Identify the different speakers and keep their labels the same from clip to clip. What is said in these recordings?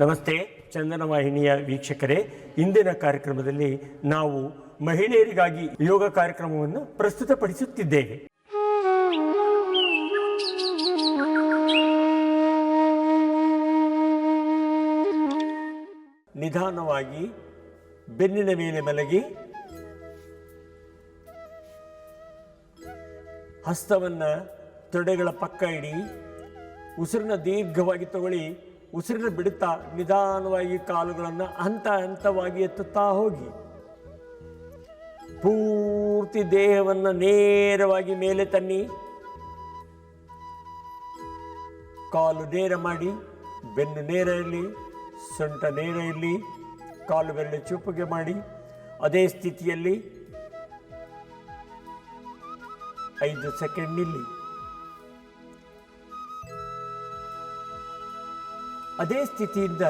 Speaker 1: ನಮಸ್ತೆ ಚಂದನ ವಾಹಿನಿಯ ವೀಕ್ಷಕರೇ, ಇಂದಿನ ಕಾರ್ಯಕ್ರಮದಲ್ಲಿ ನಾವು ಮಹಿಳೆಯರಿಗಾಗಿ ಯೋಗ ಕಾರ್ಯಕ್ರಮವನ್ನು ಪ್ರಸ್ತುತಪಡಿಸುತ್ತಿದ್ದೇವೆ. ನಿಧಾನವಾಗಿ ಬೆನ್ನಿನ ಮೇಲೆ ಮಲಗಿ ಹಸ್ತವನ್ನು ತೊಡೆಗಳ ಪಕ್ಕ ಇಡಿ. ಉಸಿರನ್ನ ದೀರ್ಘವಾಗಿ ತಗೊಳ್ಳಿ. ಉಸಿರನ್ನ ಬಿಡುತ್ತಾ ನಿಧಾನವಾಗಿ ಕಾಲುಗಳನ್ನು ಹಂತ ಹಂತವಾಗಿ ಎತ್ತುತ್ತಾ ಹೋಗಿ. ಪೂರ್ತಿ ದೇಹವನ್ನು ನೇರವಾಗಿ ಮೇಲೆ ತನ್ನಿ. ಕಾಲು ನೇರ ಮಾಡಿ, ಬೆನ್ನು ನೇರ ಇರಲಿ, ಸೊಂಟ ನೇರ ಇರಲಿ, ಕಾಲು ಬೆರಳು ಚುಪ್ಪಗೆ ಮಾಡಿ. ಅದೇ ಸ್ಥಿತಿಯಲ್ಲಿ 5 ಸೆಕೆಂಡ್ ನಿಲ್ಲಿ. ಅದೇ ಸ್ಥಿತಿಯಿಂದ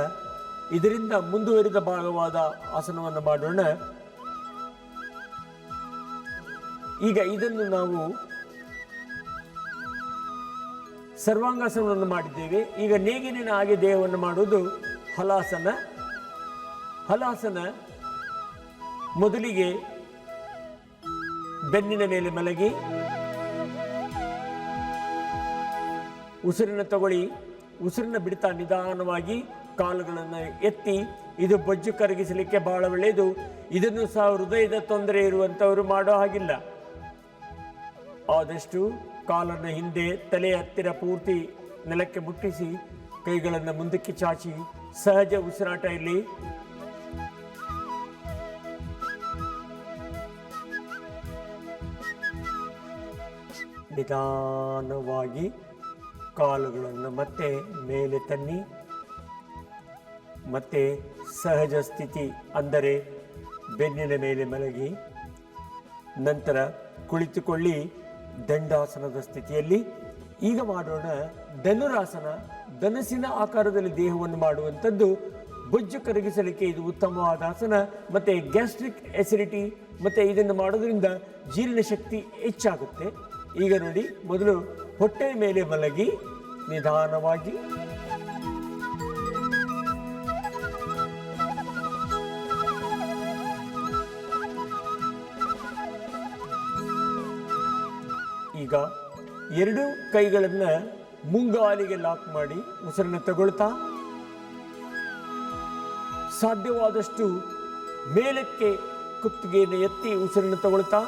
Speaker 1: ಇದರಿಂದ ಮುಂದುವರಿದ ಭಾಗವಾದ ಆಸನವನ್ನು ಮಾಡೋಣ. ಈಗ ಇದನ್ನು ನಾವು ಸರ್ವಾಂಗಾಸನವನ್ನು ಮಾಡಿದ್ದೇವೆ. ಈಗ ನೇಗಿಲಿನ ಹಾಗೆ ದೇಹವನ್ನು ಮಾಡುವುದು ಹಲಾಸನ. ಹಲಾಸನ ಮೊದಲಿಗೆ ಬೆನ್ನಿನ ಮೇಲೆ ಮಲಗಿ ಉಸಿರನ್ನು ತಗೊಳ್ಳಿ. ಉಸಿರನ್ನ ಬಿಡ್ತಾ ನಿಧಾನವಾಗಿ ಕಾಲುಗಳನ್ನು ಎತ್ತಿ. ಇದು ಬೊಜ್ಜು ಕರಗಿಸಲಿಕ್ಕೆ ಬಹಳ ಒಳ್ಳೆಯದು. ಇದನ್ನು ಸಹ ಹೃದಯದ ತೊಂದರೆ ಇರುವಂಥವರು ಮಾಡೋ ಹಾಗಿಲ್ಲ. ಆದಷ್ಟು ಕಾಲನ್ನು ಹಿಂದೆ, ತಲೆ ಹತ್ತಿರ ಪೂರ್ತಿ ನೆಲಕ್ಕೆ ಮುಟ್ಟಿಸಿ, ಕೈಗಳನ್ನು ಮುಂದಕ್ಕೆ ಚಾಚಿ ಸಹಜ ಉಸಿರಾಟ ಇರಲಿ. ನಿಧಾನವಾಗಿ ಕಾಲುಗಳನ್ನು ಮತ್ತೆ ಮೇಲೆ ತನ್ನಿ. ಮತ್ತೆ ಸಹಜ ಸ್ಥಿತಿ ಅಂದರೆ ಬೆನ್ನಿನ ಮೇಲೆ ಮಲಗಿ. ನಂತರ ಕುಳಿತುಕೊಳ್ಳಿ ದಂಡಾಸನದ ಸ್ಥಿತಿಯಲ್ಲಿ. ಈಗ ಮಾಡೋಣ ಧನುರಾಸನ. ಧನಸ್ಸಿನ ಆಕಾರದಲ್ಲಿ ದೇಹವನ್ನು ಮಾಡುವಂಥದ್ದು. ಬೊಜ್ಜು ಕರಗಿಸಲಿಕ್ಕೆ ಇದು ಉತ್ತಮವಾದ ಆಸನ. ಮತ್ತು ಗ್ಯಾಸ್ಟ್ರಿಕ್ ಎಸಿಡಿಟಿ ಮತ್ತು ಇದನ್ನು ಮಾಡೋದ್ರಿಂದ ಜೀರ್ಣಶಕ್ತಿ ಹೆಚ್ಚಾಗುತ್ತೆ. ಈಗ ನೋಡಿ, ಮೊದಲು ಹೊಟ್ಟೆಯ ಮೇಲೆ ಮಲಗಿ ನಿಧಾನವಾಗಿ ಈಗ ಎರಡು ಕೈಗಳನ್ನು ಮುಂಗಾಲಿಗೆ ಲಾಕ್ ಮಾಡಿ ಉಸಿರನ್ನು ತಗೊಳ್ತಾ ಸಾಧ್ಯವಾದಷ್ಟು ಮೇಲಕ್ಕೆ ಕುತ್ತಿಗೆಯನ್ನು ಎತ್ತಿ ಉಸಿರನ್ನು ತಗೊಳ್ತಾ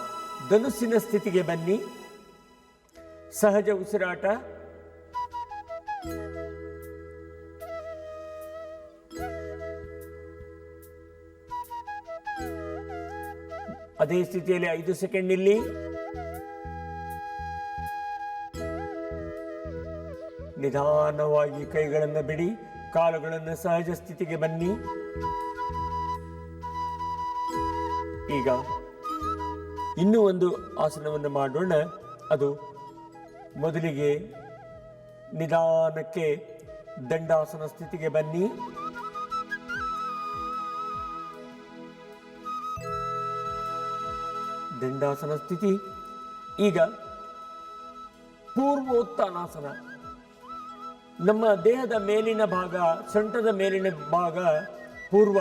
Speaker 1: ಧನುಸ್ಸಿನ ಸ್ಥಿತಿಗೆ ಬನ್ನಿ. ಸಹಜ ಉಸಿರಾಟ. ಅದೇ ಸ್ಥಿತಿಯಲ್ಲಿ 5 ಸೆಕೆಂಡ್ ಇಲ್ಲಿ. ನಿಧಾನವಾಗಿ ಕೈಗಳನ್ನು ಬಿಡಿ. ಕಾಲುಗಳನ್ನು ಸಹಜ ಸ್ಥಿತಿಗೆ ಬನ್ನಿ. ಈಗ ಇನ್ನೂ ಒಂದು ಆಸನವನ್ನು ಮಾಡೋಣ. ಅದು ಮೊದಲಿಗೆ ನಿಧಾನಕ್ಕೆ ದಂಡಾಸನ ಸ್ಥಿತಿಗೆ ಬನ್ನಿ. ದಂಡಾಸನ ಸ್ಥಿತಿ. ಈಗ ಪೂರ್ವೋತ್ಥಾನಾಸನ. ನಮ್ಮ ದೇಹದ ಮೇಲಿನ ಭಾಗ, ಸೊಂಟದ ಮೇಲಿನ ಭಾಗ ಪೂರ್ವ,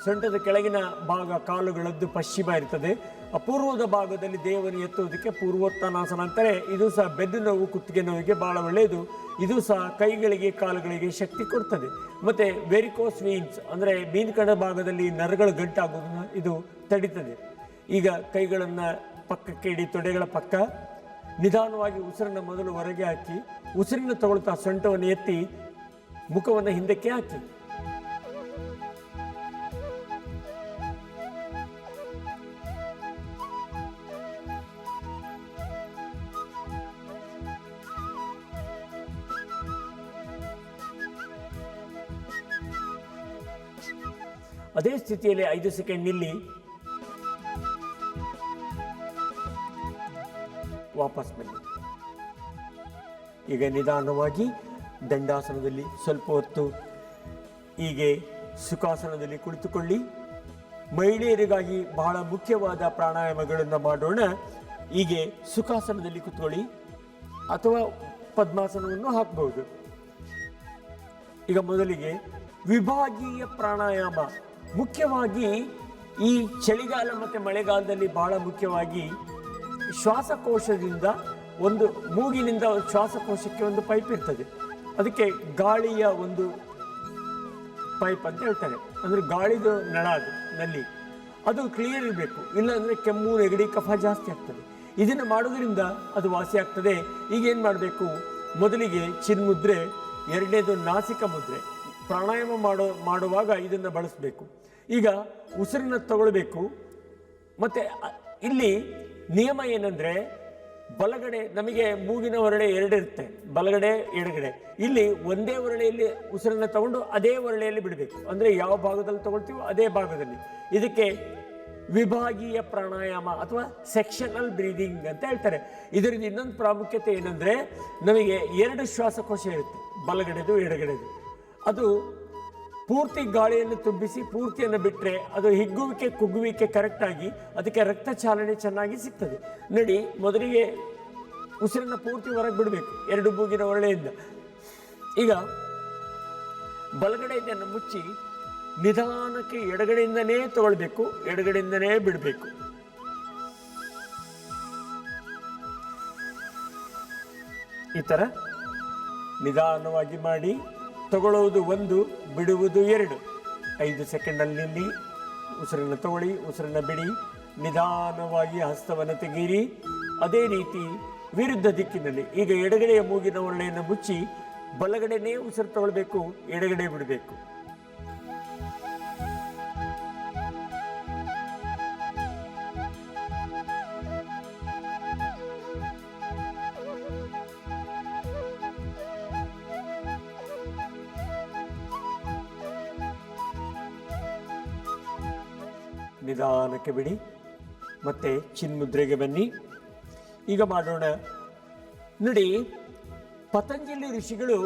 Speaker 1: ಸೊಂಟದ ಕೆಳಗಿನ ಭಾಗ ಕಾಲುಗಳದ್ದು ಪಶ್ಚಿಮ ಇರ್ತದೆ. ಅಪೂರ್ವದ ಭಾಗದಲ್ಲಿ ದೇಹವನ್ನು ಎತ್ತುವುದಕ್ಕೆ ಪೂರ್ವೋತ್ಥಾನಾಸನ ಅಂತಾರೆ. ಇದು ಸಹ ಬೆನ್ನು ನೋವು, ಕುತ್ತಿಗೆ ನೋವಿಗೆ ಬಹಳ ಒಳ್ಳೆಯದು. ಇದು ಸಹ ಕೈಗಳಿಗೆ ಕಾಲುಗಳಿಗೆ ಶಕ್ತಿ ಕೊಡ್ತದೆ. ಮತ್ತು ವೆರಿಕೋಸ್ ವೀನ್ಸ್ ಅಂದರೆ ಮೀನ್ಕಂಡ ಭಾಗದಲ್ಲಿ ನರಗಳು ಗಂಟಾಗೋದನ್ನು ಇದು ತಡೀತದೆ. ಈಗ ಕೈಗಳನ್ನು ಪಕ್ಕಕ್ಕೆ ಇಡಿ, ತೊಡೆಗಳ ಪಕ್ಕ. ನಿಧಾನವಾಗಿ ಉಸಿರನ್ನು ಮೊದಲು ಹೊರಗೆ ಹಾಕಿ, ಉಸಿರನ್ನು ತಗೊಳ್ತಾ ಸೊಂಟವನ್ನು ಎತ್ತಿ ಮುಖವನ್ನು ಹಿಂದಕ್ಕೆ ಹಾಕಿ. ಅದೇ ಸ್ಥಿತಿಯಲ್ಲಿ 5 ಸೆಕೆಂಡ್ ನಿಲ್ಲಿ. ವಾಪಸ್ ಬನ್ನಿ. ಈಗ ನಿಧಾನವಾಗಿ ದಂಡಾಸನದಲ್ಲಿ ಸ್ವಲ್ಪ ಹೊತ್ತು ಹೀಗೆ ಸುಖಾಸನದಲ್ಲಿ ಕುಳಿತುಕೊಳ್ಳಿ. ಮಹಿಳೆಯರಿಗಾಗಿ ಬಹಳ ಮುಖ್ಯವಾದ ಪ್ರಾಣಾಯಾಮಗಳನ್ನು ಮಾಡೋಣ. ಹೀಗೆ ಸುಖಾಸನದಲ್ಲಿ ಕೂತ್ಕೊಳ್ಳಿ ಅಥವಾ ಪದ್ಮಾಸನವನ್ನು ಹಾಕಬಹುದು. ಈಗ ಮೊದಲಿಗೆ ವಿಭಾಗೀಯ ಪ್ರಾಣಾಯಾಮ ಮುಖ್ಯವಾಗಿ ಈ ಚಳಿಗಾಲ ಮತ್ತು ಮಳೆಗಾಲದಲ್ಲಿ ಬಹಳ ಮುಖ್ಯವಾಗಿ ಶ್ವಾಸಕೋಶದಿಂದ ಒಂದು ಮೂಗಿನಿಂದ ಶ್ವಾಸಕೋಶಕ್ಕೆ ಒಂದು ಪೈಪ್ ಇರ್ತದೆ, ಅದಕ್ಕೆ ಗಾಳಿಯ ಒಂದು ಪೈಪ್ ಅಂತ ಹೇಳ್ತಾರೆ. ಅಂದರೆ ಗಾಳಿದು ನಳ ಅದು ನಲ್ಲಿ, ಅದು ಕ್ಲಿಯರ್ ಇರಬೇಕು, ಇಲ್ಲಾಂದರೆ ಕೆಮ್ಮು ನೆಗಡಿ ಕಫ ಜಾಸ್ತಿ ಆಗ್ತದೆ. ಇದನ್ನು ಮಾಡೋದ್ರಿಂದ ಅದು ವಾಸಿ ಆಗ್ತದೆ. ಈಗ ಏನು ಮಾಡಬೇಕು, ಮೊದಲಿಗೆ ಚಿನ್ಮುದ್ರೆ, ಎರಡನೇದು ನಾಸಿಕ ಮುದ್ರೆ. ಪ್ರಾಣಾಯಾಮ ಮಾಡುವಾಗ ಇದನ್ನು ಬಳಸಬೇಕು. ಈಗ ಉಸಿರನ್ನ ತಗೊಳ್ಬೇಕು. ಮತ್ತು ಇಲ್ಲಿ ನಿಯಮ ಏನಂದರೆ, ಬಲಗಡೆ ನಮಗೆ ಮೂಗಿನ ಹೊರಳೆ ಎರಡಿರುತ್ತೆ, ಬಲಗಡೆ ಎಡಗಡೆ. ಇಲ್ಲಿ ಒಂದೇ ಹೊರಳೆಯಲ್ಲಿ ಉಸಿರನ್ನು ತಗೊಂಡು ಅದೇ ಹೊರಳೆಯಲ್ಲಿ ಬಿಡಬೇಕು. ಅಂದರೆ ಯಾವ ಭಾಗದಲ್ಲಿ ತಗೊಳ್ತೀವೋ ಅದೇ ಭಾಗದಲ್ಲಿ. ಇದಕ್ಕೆ ವಿಭಾಗೀಯ ಪ್ರಾಣಾಯಾಮ ಅಥವಾ ಸೆಕ್ಷನಲ್ ಬ್ರೀದಿಂಗ್ ಅಂತ ಹೇಳ್ತಾರೆ. ಇದರಿಂದ ಇನ್ನೊಂದು ಪ್ರಾಮುಖ್ಯತೆ ಏನಂದರೆ, ನಮಗೆ ಎರಡು ಶ್ವಾಸಕೋಶ ಇರುತ್ತೆ, ಬಲಗಡೆದು ಎಡಗಡೆದು. ಅದು ಪೂರ್ತಿ ಗಾಳಿಯನ್ನು ತುಂಬಿಸಿ ಪೂರ್ತಿಯನ್ನು ಬಿಟ್ಟರೆ ಅದು ಹಿಗ್ಗುವಿಕೆ ಕುಗ್ಗುವಿಕೆ ಕರೆಕ್ಟಾಗಿ ಅದಕ್ಕೆ ರಕ್ತ ಚಾಲನೆ ಚೆನ್ನಾಗಿ ಸಿಗ್ತದೆ. ನೋಡಿ, ಮೊದಲಿಗೆ ಉಸಿರನ್ನು ಪೂರ್ತಿ ಹೊರಗೆ ಬಿಡಬೇಕು ಎರಡು ಮೂಗಿನ ಹೊರಳೆಯಿಂದ. ಈಗ ಬಲಗಡೆಯನ್ನು ಮುಚ್ಚಿ ನಿಧಾನಕ್ಕೆ ಎಡಗಡೆಯಿಂದನೇ ತಗೊಳ್ಬೇಕು, ಎಡಗಡೆಯಿಂದನೇ ಬಿಡಬೇಕು. ಈ ಥರ ನಿಧಾನವಾಗಿ ಮಾಡಿ. ತಗೊಳ್ಳುವುದು 1, ಬಿಡುವುದು 2. 5 ಸೆಕೆಂಡಲ್ಲಿ ಉಸಿರನ್ನು ತಗೊಳ್ಳಿ, ಉಸಿರನ್ನು ಬಿಡಿ, ನಿಧಾನವಾಗಿ ಹಸ್ತವನ್ನು ತೆಗೀರಿ. ಅದೇ ರೀತಿ ವಿರುದ್ಧ ದಿಕ್ಕಿನಲ್ಲಿ. ಈಗ ಎಡಗಡೆಯ ಮೂಗಿನ ಹೊರಳೆಯನ್ನು ಮುಚ್ಚಿ ಬಲಗಡೆನೇ ಉಸಿರು ತಗೊಳ್ಬೇಕು, ಎಡಗಡೆ ಬಿಡಬೇಕು. ನಿಧಾನಕ್ಕೆ ಬಿಡಿ. ಮತ್ತೆ ಚಿನ್ಮುದ್ರೆಗೆ ಬನ್ನಿ. ಈಗ ಮಾಡೋಣ. ನೋಡಿ, ಪತಂಜಲಿ ಋಷಿಗಳು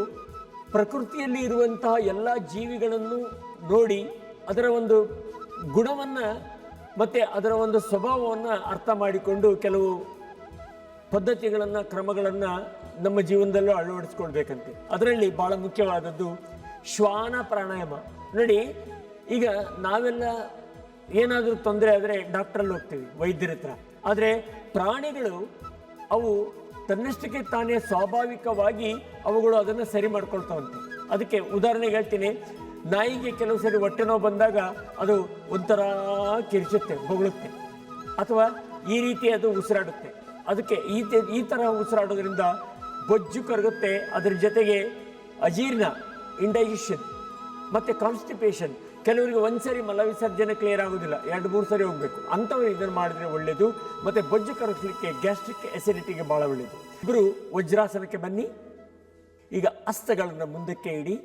Speaker 1: ಪ್ರಕೃತಿಯಲ್ಲಿ ಇರುವಂತಹ ಎಲ್ಲ ಜೀವಿಗಳನ್ನು ನೋಡಿ ಅದರ ಒಂದು ಗುಣವನ್ನು ಮತ್ತು ಅದರ ಒಂದು ಸ್ವಭಾವವನ್ನು ಅರ್ಥ ಮಾಡಿಕೊಂಡು ಕೆಲವು ಪದ್ಧತಿಗಳನ್ನು ಕ್ರಮಗಳನ್ನು ನಮ್ಮ ಜೀವನದಲ್ಲೂ ಅಳವಡಿಸ್ಕೊಳ್ಬೇಕಂತೆ. ಅದರಲ್ಲಿ ಭಾಳ ಮುಖ್ಯವಾದದ್ದು ಶ್ವಾನ ಪ್ರಾಣಾಯಾಮ. ನೋಡಿ, ಈಗ ನಾವೆಲ್ಲ ಏನಾದರೂ ತೊಂದರೆ ಆದರೆ ಡಾಕ್ಟ್ರಲ್ಲಿ ಹೋಗ್ತೀವಿ, ವೈದ್ಯರ ಹತ್ರ. ಆದರೆ ಪ್ರಾಣಿಗಳು ಅವು ತನ್ನಷ್ಟಕ್ಕೆ ತಾನೇ ಸ್ವಾಭಾವಿಕವಾಗಿ ಅವುಗಳು ಅದನ್ನು ಸರಿ ಮಾಡ್ಕೊಳ್ತಾವಂತೆ. ಅದಕ್ಕೆ ಉದಾಹರಣೆಗೆ ಹೇಳ್ತೀನಿ, ನಾಯಿಗೆ ಕೆಲವು ಸರಿ ಹೊಟ್ಟೆ ನೋವು ಬಂದಾಗ ಅದು ಒಂಥರ ಕಿರಿಚುತ್ತೆ, ಬೊಗಳುತ್ತೆ, ಅಥವಾ ಈ ರೀತಿ ಅದು ಉಸಿರಾಡುತ್ತೆ. ಅದಕ್ಕೆ ಈ ಥರ ಉಸಿರಾಡೋದ್ರಿಂದ ಬೊಜ್ಜು ಕರಗುತ್ತೆ. ಅದರ ಜೊತೆಗೆ ಅಜೀರ್ಣ, ಇಂಡೈಜೆಷನ್ ಮತ್ತು ಕಾನ್ಸ್ಟಿಪೇಷನ್. ಕೆಲವರಿಗೆ ಒಂದ್ಸರಿ ಮಲ ವಿಸರ್ಜನೆ ಕ್ಲಿಯರ್ ಆಗೋದಿಲ್ಲ, 2-3 ಸರಿ ಹೋಗಬೇಕು. ಅಂಥವ್ರು ಇದನ್ನು ಮಾಡಿದ್ರೆ ಒಳ್ಳೆಯದು. ಮತ್ತು ಬೊಜ್ಜು ಕರಗಿಸಲಿಕ್ಕೆ, ಗ್ಯಾಸ್ಟ್ರಿಕ್ ಎಸಿಡಿಟಿಗೆ ಭಾಳ ಒಳ್ಳೆಯದು. ಇಬ್ಬರು ವಜ್ರಾಸನಕ್ಕೆ ಬನ್ನಿ. ಈಗ ಹಸ್ತಗಳನ್ನು ಮುಂದಕ್ಕೆ ಇಡಿ,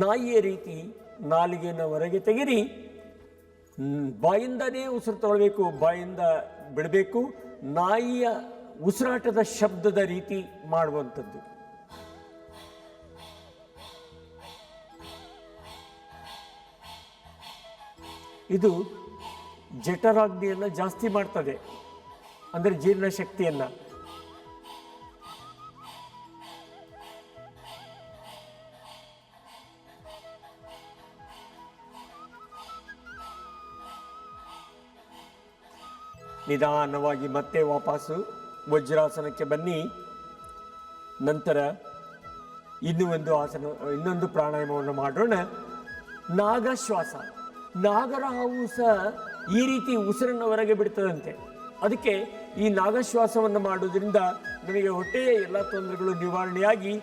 Speaker 1: ನಾಯಿಯ ರೀತಿ ನಾಲಿಗೆಯನ್ನು ಹೊರಗೆ ತೆಗಿರಿ. ಬಾಯಿಂದನೇ ಉಸಿರು ತಗೊಳ್ಬೇಕು, ಬಾಯಿಂದ ಬಿಡಬೇಕು. ನಾಯಿಯ ಉಸಿರಾಟದ ಶಬ್ದದ ರೀತಿ ಮಾಡುವಂಥದ್ದು. ಇದು ಜಠರಾಗ್ನಿಯನ್ನು ಜಾಸ್ತಿ ಮಾಡ್ತದೆ, ಅಂದರೆ ಜೀರ್ಣಶಕ್ತಿಯನ್ನು. ನಿಧಾನವಾಗಿ ಮತ್ತೆ ವಾಪಸ್ಸು ವಜ್ರಾಸನಕ್ಕೆ ಬನ್ನಿ. ನಂತರ ಇನ್ನೊಂದು ಪ್ರಾಣಾಯಾಮವನ್ನು ಮಾಡೋಣ. ನಾಗಶ್ವಾಸ. ನಾಗರ ಹಾವು ಸಹ ಈ ರೀತಿ ಉಸಿರನ್ನು ಹೊರಗೆ ಬಿಡ್ತದಂತೆ. ಅದಕ್ಕೆ ಈ ನಾಗಶ್ವಾಸವನ್ನು ಮಾಡೋದ್ರಿಂದ ನಮಗೆ ಹೊಟ್ಟೆಯ ಎಲ್ಲ ತೊಂದರೆಗಳು ನಿವಾರಣೆಯಾಗಿ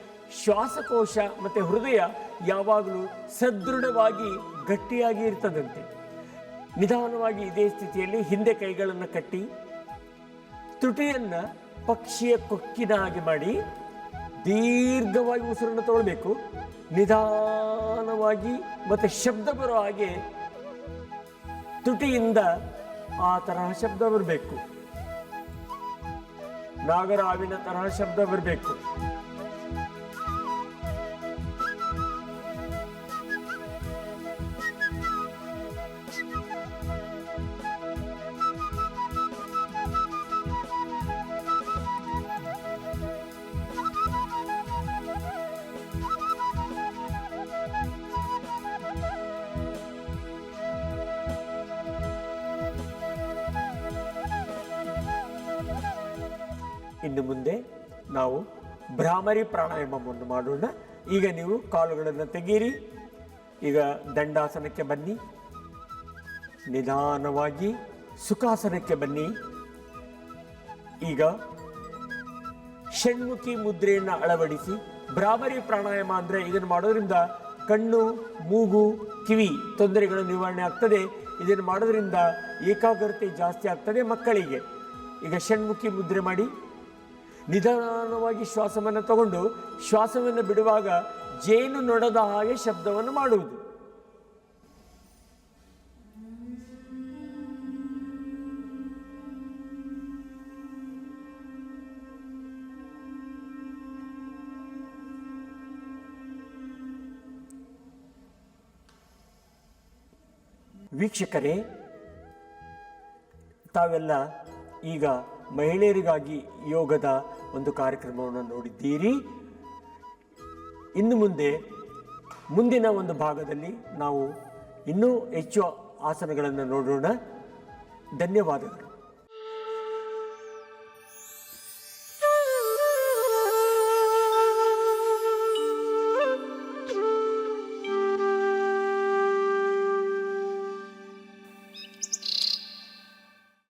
Speaker 1: ಶ್ವಾಸಕೋಶ ಮತ್ತು ಹೃದಯ ಯಾವಾಗಲೂ ಸದೃಢವಾಗಿ ಗಟ್ಟಿಯಾಗಿ ಇರ್ತದಂತೆ. ನಿಧಾನವಾಗಿ ಇದೇ ಸ್ಥಿತಿಯಲ್ಲಿ ಹಿಂದೆ ಕೈಗಳನ್ನು ಕಟ್ಟಿ ತುಟಿಯನ್ನು ಪಕ್ಷಿಯ ಕೊಕ್ಕಿನ ಹಾಗೆ ಮಾಡಿ ದೀರ್ಘವಾಗಿ ಉಸಿರನ್ನು ತಗೊಳ್ಬೇಕು. ನಿಧಾನವಾಗಿ ಮತ್ತು ಶಬ್ದ ಬರೋ ಹಾಗೆ ತುಟಿಯಿಂದ ಆ ತರಹ ಶಬ್ದ ಬರಬೇಕು, ನಾಗರ ಹಾವಿನ ತರಹ ಶಬ್ದ ಬರಬೇಕು. ಇನ್ನು ಮುಂದೆ ನಾವು ಭ್ರಾಮರಿ ಪ್ರಾಣಾಯಾಮವನ್ನು ಮಾಡೋಣ. ಈಗ ನೀವು ಕಾಲುಗಳನ್ನು ತೆಗೀರಿ. ಈಗ ದಂಡಾಸನಕ್ಕೆ ಬನ್ನಿ, ನಿಧಾನವಾಗಿ ಸುಖಾಸನಕ್ಕೆ ಬನ್ನಿ. ಈಗ ಷಣ್ಮುಖಿ ಮುದ್ರೆಯನ್ನು ಅಳವಡಿಸಿ. ಭ್ರಾಮರಿ ಪ್ರಾಣಾಯಾಮ ಅಂದರೆ ಇದನ್ನು ಮಾಡೋದ್ರಿಂದ ಕಣ್ಣು, ಮೂಗು, ಕಿವಿ ತೊಂದರೆಗಳು ನಿವಾರಣೆ ಆಗ್ತದೆ. ಇದನ್ನು ಮಾಡೋದ್ರಿಂದ ಏಕಾಗ್ರತೆ ಜಾಸ್ತಿ ಆಗ್ತದೆ ಮಕ್ಕಳಿಗೆ. ಈಗ ಷಣ್ಮುಖಿ ಮುದ್ರೆ ಮಾಡಿ ನಿಧಾನವಾಗಿ ಶ್ವಾಸವನ್ನು ತಗೊಂಡು ಶ್ವಾಸವನ್ನು ಬಿಡುವಾಗ ಜೇನು ನೊಣದ ಹಾಗೆ ಶಬ್ದವನ್ನು ಮಾಡುವುದು. ವೀಕ್ಷಕರೇ, ತಾವೆಲ್ಲ ಈಗ ಮಹಿಳೆಯರಿಗಾಗಿ ಯೋಗದ ಒಂದು ಕಾರ್ಯಕ್ರಮವನ್ನು ನೋಡಿದ್ದೀರಿ. ಇನ್ನು ಮುಂದಿನ ಒಂದು ಭಾಗದಲ್ಲಿ ನಾವು ಇನ್ನೂ ಹೆಚ್ಚು ಆಸನಗಳನ್ನು ನೋಡೋಣ. ಧನ್ಯವಾದಗಳು.